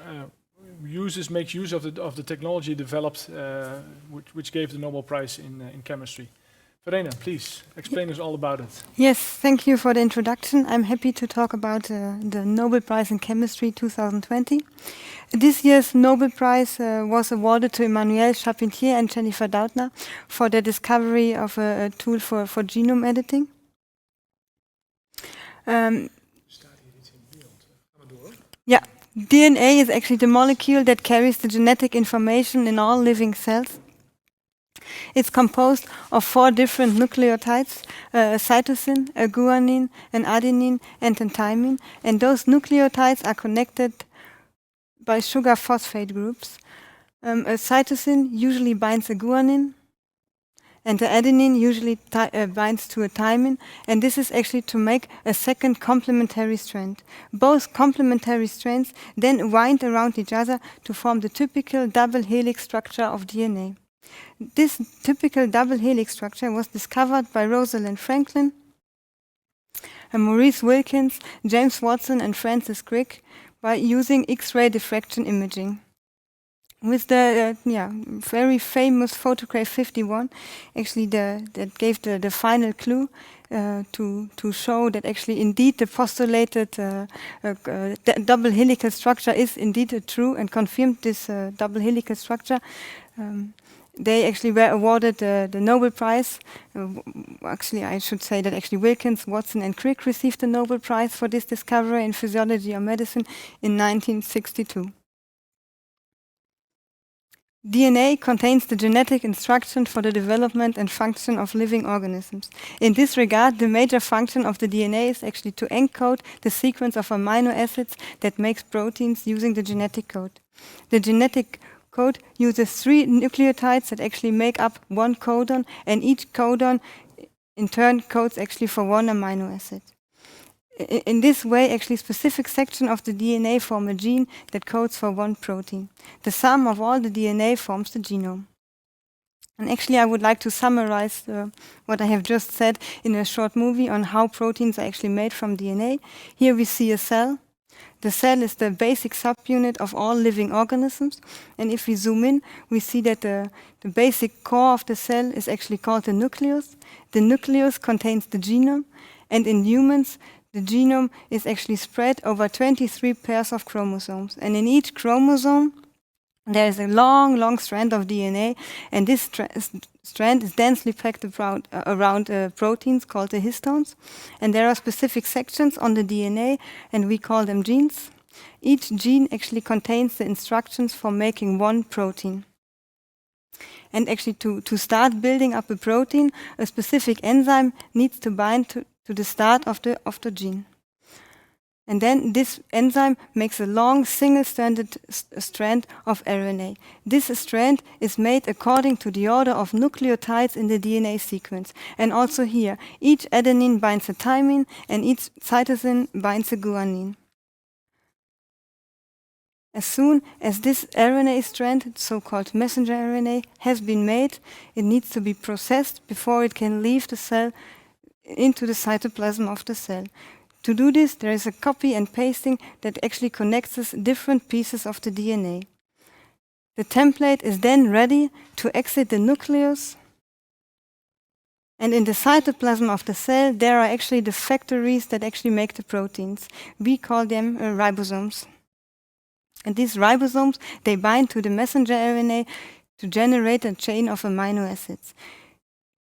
makes use of the technology developed, which gave the Nobel Prize in chemistry. Verena, please explain us all about it. Yes, thank you for the introduction. I'm happy to talk about the Nobel Prize in Chemistry 2020. This year's Nobel Prize was awarded to Emmanuelle, Charpentier and Jennifer Doudna for their discovery of a tool for genome editing. Yeah, DNA is actually the molecule that carries the genetic information in all living cells. It's composed of 4 different nucleotides, a cytosine, a guanine, an adenine, and a thymine. And those nucleotides are connected by sugar phosphate groups. A cytosine usually binds a guanine, and the adenine usually binds to a thymine, and this is actually to make a second complementary strand. Both complementary strands then wind around each other to form the typical double helix structure of DNA. This typical double helix structure was discovered by Rosalind Franklin, Maurice Wilkins, James Watson, and Francis Crick by using X-ray diffraction imaging. With the very famous photograph 51, actually that gave the final clue to show that actually indeed the postulated double helical structure is indeed true, and confirmed this double helical structure. They actually were awarded the Nobel Prize. Actually, I should say that actually Wilkins, Watson, and Crick received the Nobel Prize for this discovery in physiology or medicine in 1962. DNA contains the genetic instruction for the development and function of living organisms. In this regard, the major function of the DNA is actually to encode the sequence of amino acids that makes proteins using the genetic code. The genetic code uses 3 nucleotides that actually make up 1 codon, and each codon in turn codes actually for 1 amino acid. In this way, actually specific sections of the DNA form a gene that codes for 1 protein. The sum of all the DNA forms the genome. And actually I would like to summarize what I have just said in a short movie on how proteins are actually made from DNA. Here we see a cell. The cell is the basic subunit of all living organisms. And if we zoom in, we see that the basic core of the cell is actually called the nucleus. The nucleus contains the genome. And in humans, the genome is actually spread over 23 pairs of chromosomes. And in each chromosome, there is a long strand of DNA. And this strand is densely packed around proteins called the histones. And there are specific sections on the DNA, and we call them genes. Each gene actually contains the instructions for making 1 protein. And actually to start building up a protein, a specific enzyme needs to bind to the start of the gene. And then this enzyme makes a long single-stranded strand of RNA. This strand is made according to the order of nucleotides in the DNA sequence. And also here, each adenine binds a thymine and each cytosine binds a guanine. As soon as this RNA strand, so-called messenger RNA, has been made, it needs to be processed before it can leave the cell into the cytoplasm of the cell. To do this, there is a copy and pasting that actually connects different pieces of the DNA. The template is then ready to exit the nucleus, and in the cytoplasm of the cell, there are actually the factories that actually make the proteins. We call them ribosomes. And these ribosomes, they bind to the messenger RNA to generate a chain of amino acids.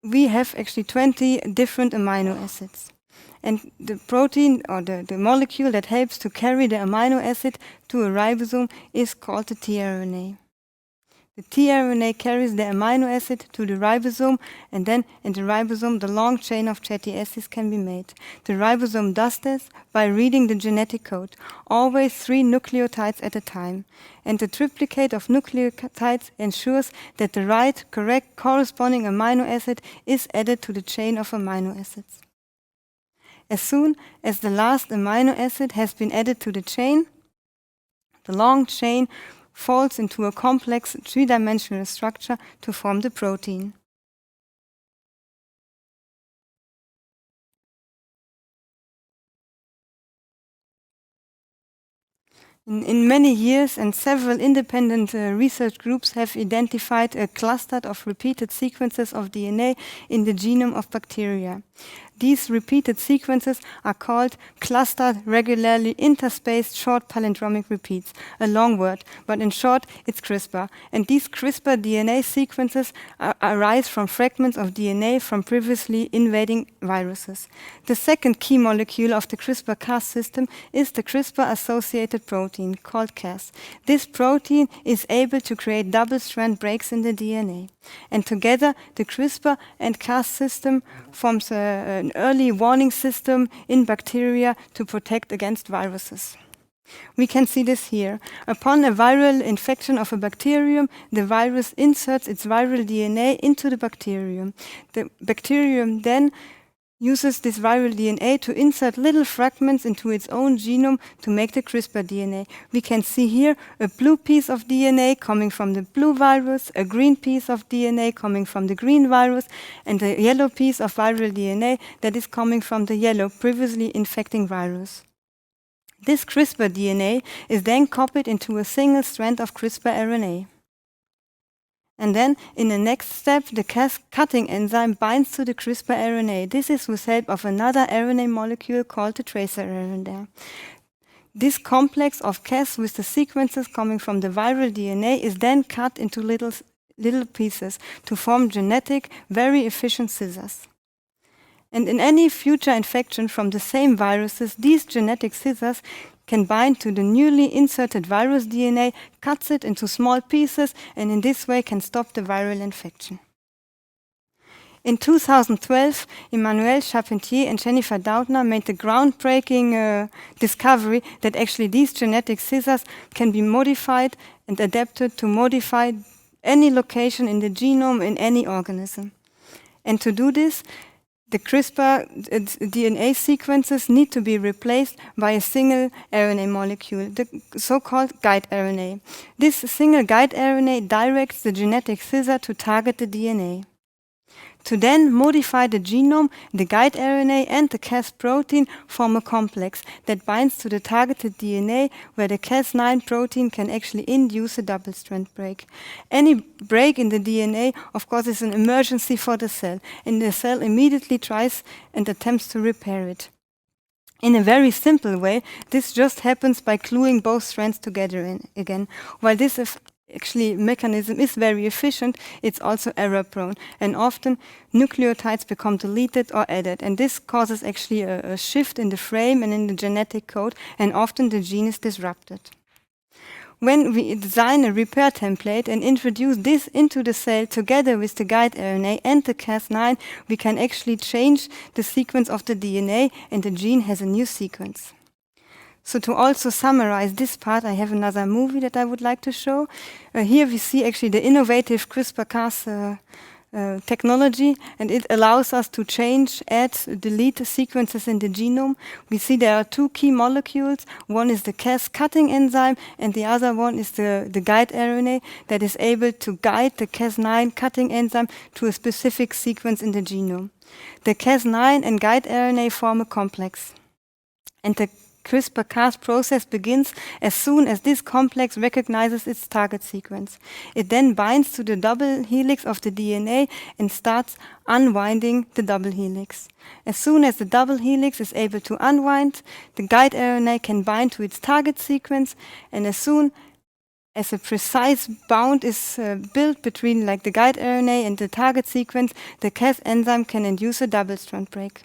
We have actually 20 different amino acids. And the protein or the molecule that helps to carry the amino acid to a ribosome is called the tRNA. The tRNA carries the amino acid to the ribosome, and then in the ribosome the long chain of fatty acids can be made. The ribosome does this by reading the genetic code, always 3 nucleotides at a time. And the triplicate of nucleotides ensures that the right, correct, corresponding amino acid is added to the chain of amino acids. As soon as the last amino acid has been added to the chain, the long chain folds into a complex 3-dimensional structure to form the protein. In many years, and several independent research groups have identified a cluster of repeated sequences of DNA in the genome of bacteria. These repeated sequences are called clustered, regularly interspaced short palindromic repeats, a long word, but in short, it's CRISPR. And these CRISPR DNA sequences arise from fragments of DNA from previously invading viruses. The second key molecule of the CRISPR-Cas system is the CRISPR-associated protein, called Cas. This protein is able to create double-strand breaks in the DNA. And together, the CRISPR and Cas system forms an early warning system in bacteria to protect against viruses. We can see this here. Upon a viral infection of a bacterium, the virus inserts its viral DNA into the bacterium. The bacterium then uses this viral DNA to insert little fragments into its own genome to make the CRISPR DNA. We can see here a blue piece of DNA coming from the blue virus, a green piece of DNA coming from the green virus, and a yellow piece of viral DNA that is coming from the yellow, previously infecting virus. This CRISPR DNA is then copied into a single strand of CRISPR RNA. And then, in the next step, the Cas cutting enzyme binds to the CRISPR RNA. This is with help of another RNA molecule called the tracer RNA. This complex of Cas with the sequences coming from the viral DNA is then cut into little pieces to form genetic, very efficient scissors. And in any future infection from the same viruses, these genetic scissors can bind to the newly inserted virus DNA, cuts it into small pieces, and in this way can stop the viral infection. In 2012, Emmanuelle, Charpentier, and Jennifer Doudna made the groundbreaking discovery that actually these genetic scissors can be modified and adapted to modify any location in the genome in any organism. And to do this, the CRISPR DNA sequences need to be replaced by a single RNA molecule, the so-called guide RNA. This single guide RNA directs the genetic scissor to target the DNA. To then modify the genome, the guide RNA and the Cas protein form a complex that binds to the targeted DNA, where the Cas9 protein can actually induce a double-strand break. Any break in the DNA, of course, is an emergency for the cell, and the cell immediately tries and attempts to repair it. In a very simple way, this just happens by gluing both strands together again. While this actually mechanism is very efficient, it's also error prone, and often nucleotides become deleted or added, and this causes actually a shift in the frame and in the genetic code, and often the gene is disrupted. When we design a repair template and introduce this into the cell together with the guide RNA and the Cas9, we can actually change the sequence of the DNA, and the gene has a new sequence. So to also summarize this part, I have another movie that I would like to show. Here we see actually the innovative CRISPR-Cas technology, and it allows us to change, add, delete sequences in the genome. We see there are two key molecules. One is the Cas cutting enzyme, and the other one is the guide RNA that is able to guide the Cas9 cutting enzyme to a specific sequence in the genome. The Cas9 and guide RNA form a complex, and the CRISPR-Cas process begins as soon as this complex recognizes its target sequence. It then binds to the double helix of the DNA and starts unwinding the double helix. As soon as the double helix is able to unwind, the guide RNA can bind to its target sequence, and as soon as a precise bound is built between the guide RNA and the target sequence, the Cas enzyme can induce a double-strand break.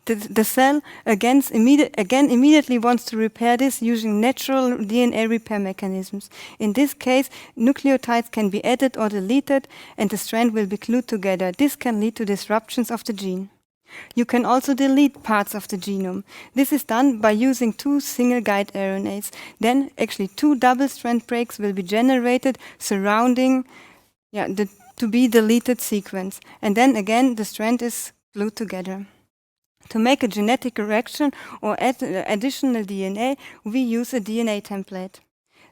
The cell again immediately wants to repair this using natural DNA repair mechanisms. In this case, nucleotides can be added or deleted, and the strand will be glued together. This can lead to disruptions of the gene. You can also delete parts of the genome. This is done by using two single guide RNAs. Then actually two double-strand breaks will be generated surrounding the to be deleted sequence. And then again, the strand is glued together. To make a genetic correction or add additional DNA, we use a DNA template.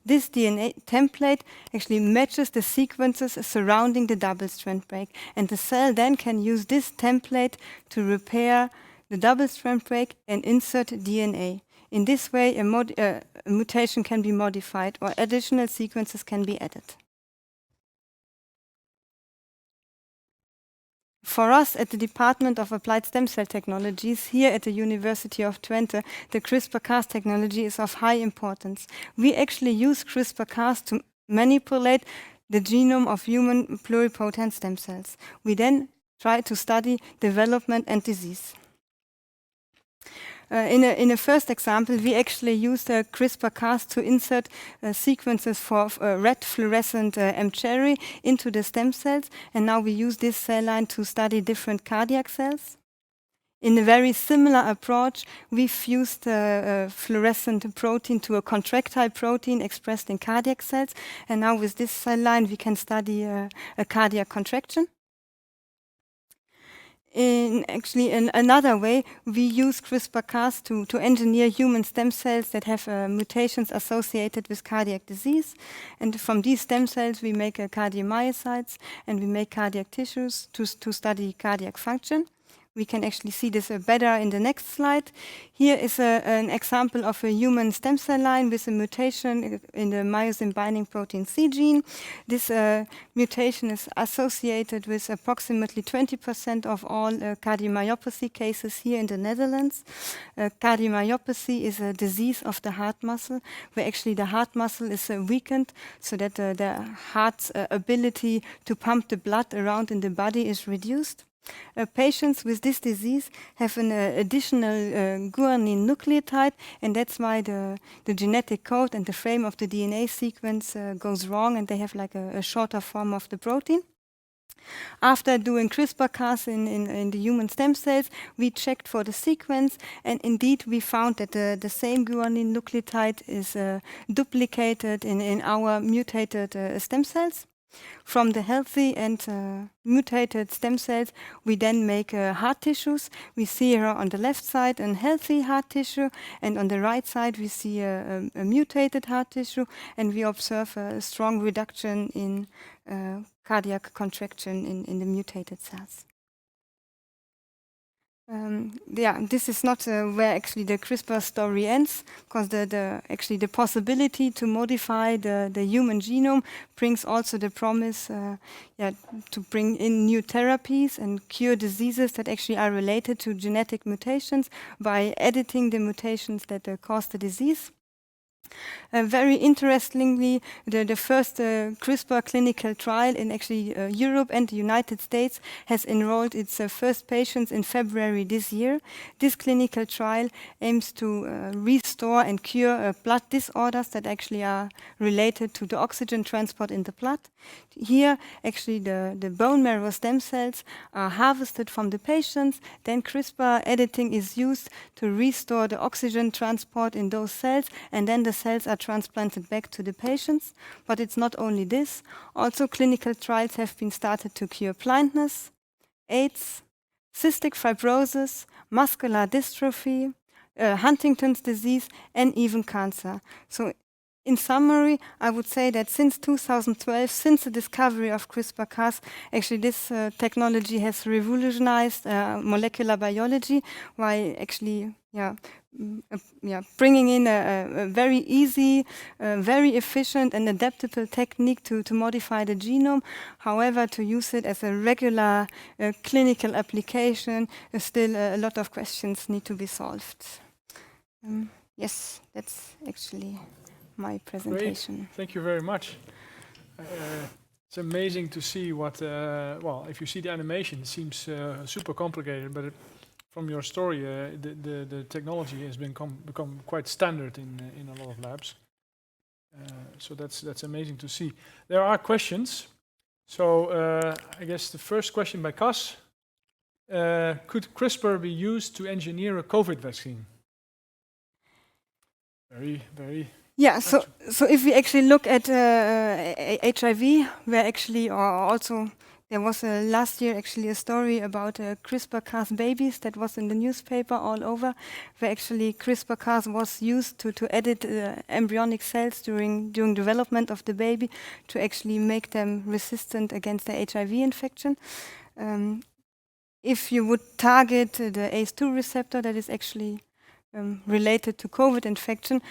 This DNA template actually matches the sequences surrounding the double-strand break, and the cell then can use this template to repair the double-strand break and insert DNA. In this way, a mutation can be modified or additional sequences can be added. For us at the Department of Applied Stem Cell Technologies here at the University of Twente, the CRISPR-Cas technology is of high importance. We actually use CRISPR-Cas to manipulate the genome of human pluripotent stem cells. We then try to study development and disease. In a first example, we actually used CRISPR-Cas to insert sequences for red fluorescent M-cherry into the stem cells, and now we use this cell line to study different cardiac cells. In a very similar approach, we fused fluorescent protein to a contractile protein expressed in cardiac cells, and now with this cell line we can study a cardiac contraction. In another way, we use CRISPR-Cas to engineer human stem cells that have mutations associated with cardiac disease. And from these stem cells, we make cardiomyocytes and we make cardiac tissues to study cardiac function. We can actually see this better in the next slide. Here is an example of a human stem cell line with a mutation in the myosin binding protein C gene. This mutation is associated with approximately 20% of all cardiomyopathy cases here in the Netherlands. Cardiomyopathy is a disease of the heart muscle, where actually the heart muscle is weakened so that the heart's ability to pump the blood around in the body is reduced. Patients with this disease have an additional guanine nucleotide, and that's why the genetic code and the frame of the DNA sequence goes wrong, and they have like a shorter form of the protein. After doing CRISPR-Cas in the human stem cells, we checked for the sequence, and indeed we found that the same guanine nucleotide is duplicated in our mutated stem cells. From the healthy and mutated stem cells, we then make heart tissues. We see here on the left side a healthy heart tissue, and on the right side we see a mutated heart tissue, and we observe a strong reduction in cardiac contraction in the mutated cells. This is not where actually the CRISPR story ends, because the possibility to modify the human genome brings also the promise to bring in new therapies and cure diseases that actually are related to genetic mutations by editing the mutations that cause the disease. Very interestingly, the first CRISPR clinical trial in actually Europe and the United States has enrolled its first patients in February this year. This clinical trial aims to restore and cure blood disorders that actually are related to the oxygen transport in the blood. Here, actually, the bone marrow stem cells are harvested from the patients. Then CRISPR editing is used to restore the oxygen transport in those cells, and then the cells are transplanted back to the patients. But it's not only this. Also, clinical trials have been started to cure blindness, AIDS, cystic fibrosis, muscular dystrophy, Huntington's disease, and even cancer. So in summary, I would say that since 2012, since the discovery of CRISPR-Cas, actually this technology has revolutionized molecular biology by actually bringing in a very easy, very efficient and adaptable technique to modify the genome. However, to use it as a regular clinical application, still a lot of questions need to be solved. Yes, that's actually my presentation. Great. Thank you very much. It's amazing to see what, well, if you see the animation, it seems super complicated, but from your story, the technology has become quite standard in a lot of labs. So that's amazing to see. There are questions. So I guess the first question by Cas, could CRISPR be used to engineer a COVID vaccine? Very. Yeah, so if we actually look at HIV, where actually, or also there was last year actually a story about CRISPR-Cas babies that was in the newspaper all over, where actually CRISPR-Cas was used to edit embryonic cells during development of the baby to actually make them resistant against the HIV infection. If you would target the ACE2 receptor that is actually related to COVID infection,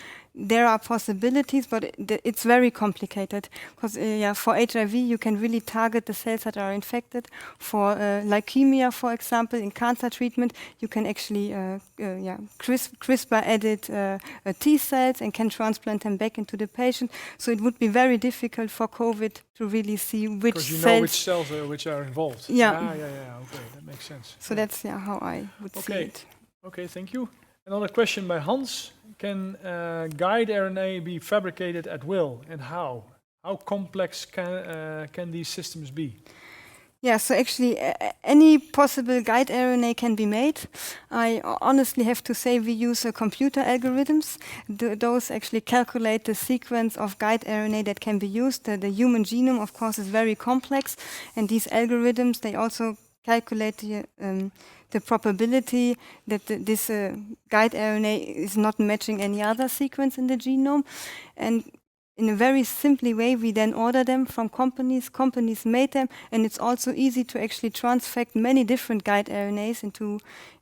there are possibilities, but it's very complicated because for HIV you can really target the cells that are infected. For leukemia, for example, in cancer treatment, you can actually CRISPR edit T cells and can transplant them back into the patient. So it would be very difficult for COVID to really see which Because you cells. know which cells which are involved. Yeah. Okay, that makes sense. So that's how I would see it. Okay, thank you. Another question by Hans. Can guide RNA be fabricated at will, and how? How complex can these systems be? Yeah, so actually any possible guide RNA can be made. I honestly have to say we use computer algorithms. Those actually calculate the sequence of guide RNA that can be used. The human genome, of course, is very complex, and these algorithms, they also calculate the probability that this guide RNA is not matching any other sequence in the genome. And in a very simple way, we then order them from companies. Companies made them, and it's also easy to actually transfect many different guide RNAs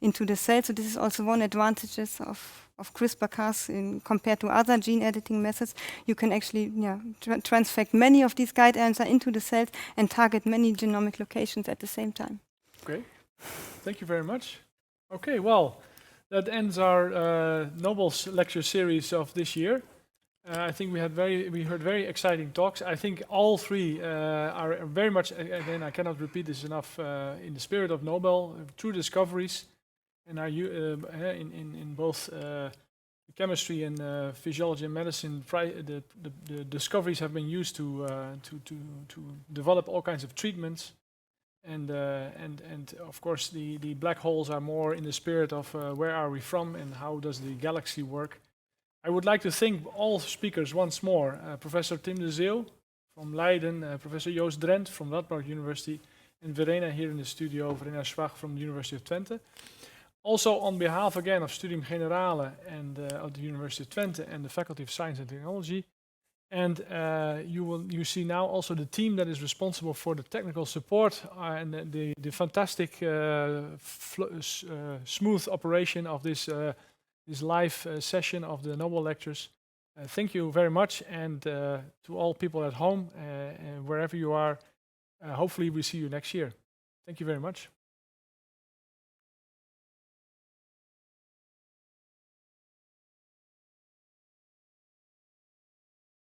into the cell. So this is also one advantage of CRISPR-Cas compared to other gene editing methods. You can actually transfect many of these guide RNAs into the cells and target many genomic locations at the same time. Okay, thank you very much. Okay, well, that ends our Nobel Lecture series of this year. I think we heard very exciting talks. I think all three are very much, again, I cannot repeat this enough, in the spirit of Nobel, true discoveries, and are in both chemistry and physiology and medicine. The discoveries have been used to develop all kinds of treatments, and of course the black holes are more in the spirit of where are we from and how does the galaxy work. I would like to thank all speakers once more, Professor Tim de Zeeuw from Leiden, Professor Joost Drenth from Radboud University, and Verena here in the studio, Verena Schwach from the University of Twente. Also on behalf again of Studium Generale and of the University of Twente and the Faculty of Science and Technology. And you see now also the team that is responsible for the technical support and the fantastic smooth operation of this live session of the Nobel Lectures. Thank you very much, and to all people at home and wherever you are, hopefully we see you next year. Thank you very much.